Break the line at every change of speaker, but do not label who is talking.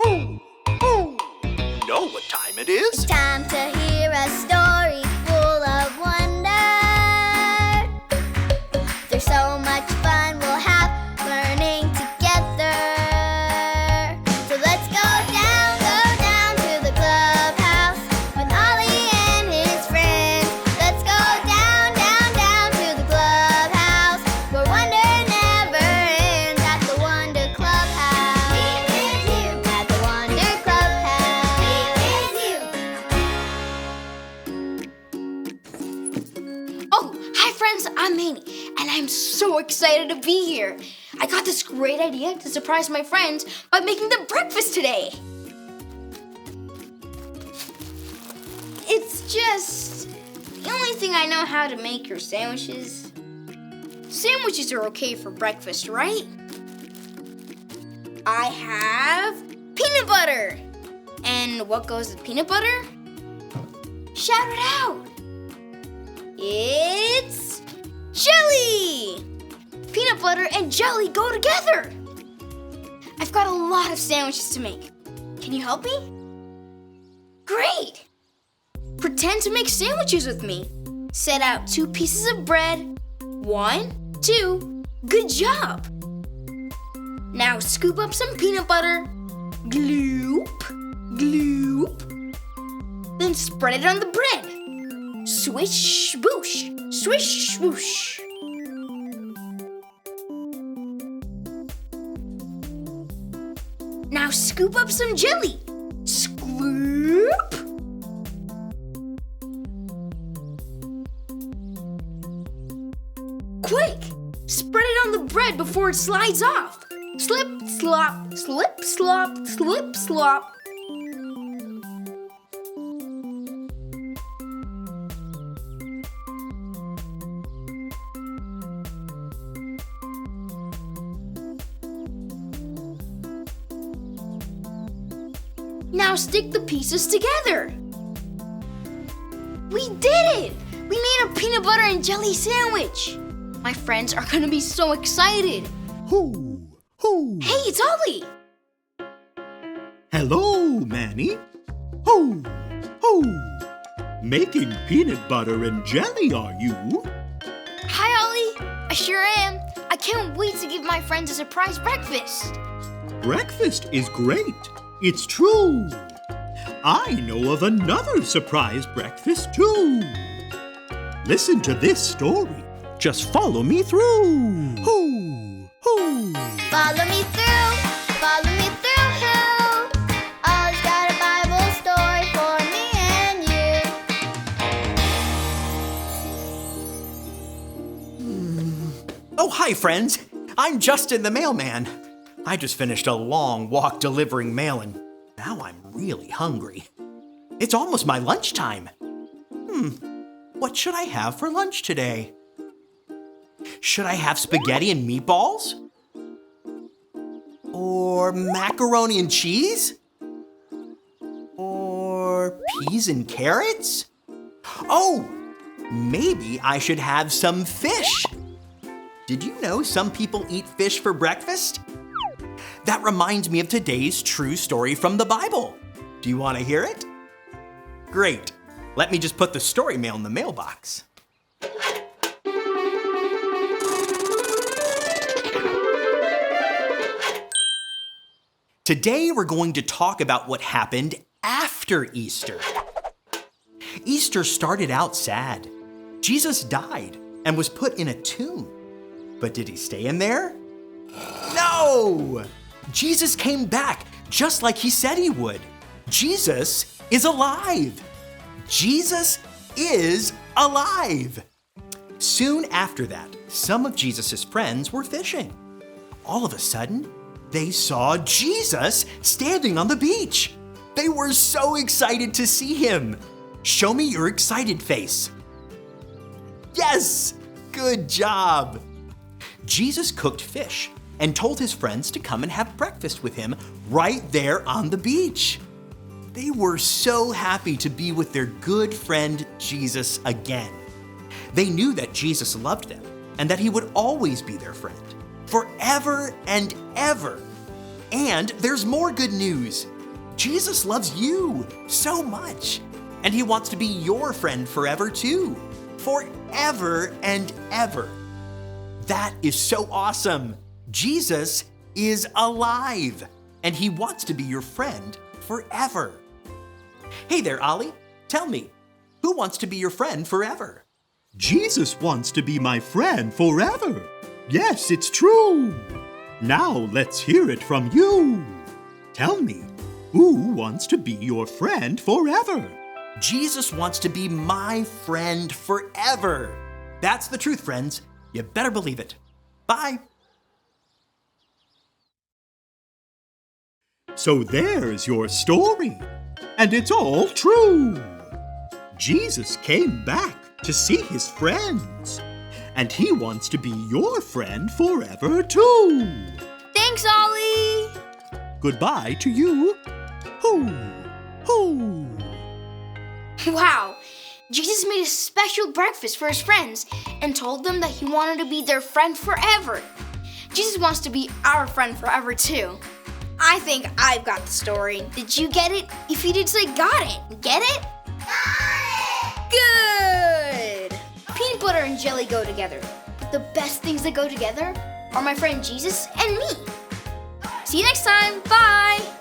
Who? You know what time it is?
It's time to hear a story full of wonder. There's so much fun we'll have learning together. So let's go down to the clubhouse with Ollie and his friends. Let's go down to the clubhouse where wonder never ends at the Wonder Clubhouse. Meet with you at the Wonder Clubhouse. Meet with you.
Oh, hi friends, I'm Manny, and I'm so excited to be here. I got this great idea to surprise my friends by making them breakfast today. It's just the only thing I know how to make are sandwiches. Sandwiches are okay for breakfast, right? I have peanut butter. And what goes with peanut butter? Shout it out. It's jelly! Peanut butter and jelly go together. I've got a lot of sandwiches to make. Can you help me? Great! Pretend to make sandwiches with me. Set out 2 pieces of bread. 1, 2, good job! Now scoop up some peanut butter. Gloop, gloop. Then spread it on the bread. Swish, boosh, swish, swoosh. Now scoop up some jelly. Scoop. Quick! Spread it on the bread before it slides off. Slip, slop, slip, slop, slip, slop. Now stick the pieces together. We did it! We made a peanut butter and jelly sandwich. My friends are gonna be so excited.
Who?
Hey, it's Ollie.
Hello, Manny. Who? Making peanut butter and jelly, are you?
Hi, Ollie. I sure am. I can't wait to give my friends a surprise breakfast.
Breakfast is great. It's true. I know of another surprise breakfast, too. Listen to this story. Just follow me through. Who?
Follow me through, follow me through, who? Ollie's got a Bible story for me and you.
Oh, hi, friends. I'm Justin the mailman. I just finished a long walk delivering mail, and now I'm really hungry. It's almost my lunchtime. What should I have for lunch today? Should I have spaghetti and meatballs? Or macaroni and cheese? Or peas and carrots? Oh, maybe I should have some fish. Did you know some people eat fish for breakfast? That reminds me of today's true story from the Bible. Do you want to hear it? Great. Let me just put the story mail in the mailbox. Today we're going to talk about what happened after Easter. Easter started out sad. Jesus died and was put in a tomb. But did he stay in there? No! Jesus came back just like he said he would. Jesus is alive. Jesus is alive. Soon after that, some of Jesus' friends were fishing. All of a sudden, they saw Jesus standing on the beach. They were so excited to see him. Show me your excited face. Yes, good job. Jesus cooked fish and told his friends to come and have breakfast with him right there on the beach. They were so happy to be with their good friend Jesus again. They knew that Jesus loved them and that he would always be their friend, forever and ever. And there's more good news. Jesus loves you so much, and he wants to be your friend forever too. Forever and ever. That is so awesome. Jesus is alive, and he wants to be your friend forever. Hey there, Ollie. Tell me, who wants to be your friend forever?
Jesus wants to be my friend forever. Yes, it's true. Now let's hear it from you. Tell me, who wants to be your friend forever?
Jesus wants to be my friend forever. That's the truth, friends. You better believe it. Bye.
So there's your story. And it's all true. Jesus came back to see his friends. And he wants to be your friend forever too.
Thanks, Ollie!
Goodbye to you. Hoo, hoo.
Wow! Jesus made a special breakfast for his friends and told them that he wanted to be their friend forever. Jesus wants to be our friend forever too. I think I've got the story. Did you get it? If you did, say got it. Get it? Got it! Good! Peanut butter and jelly go together. But the best things that go together are my friend Jesus and me. See you next time. Bye!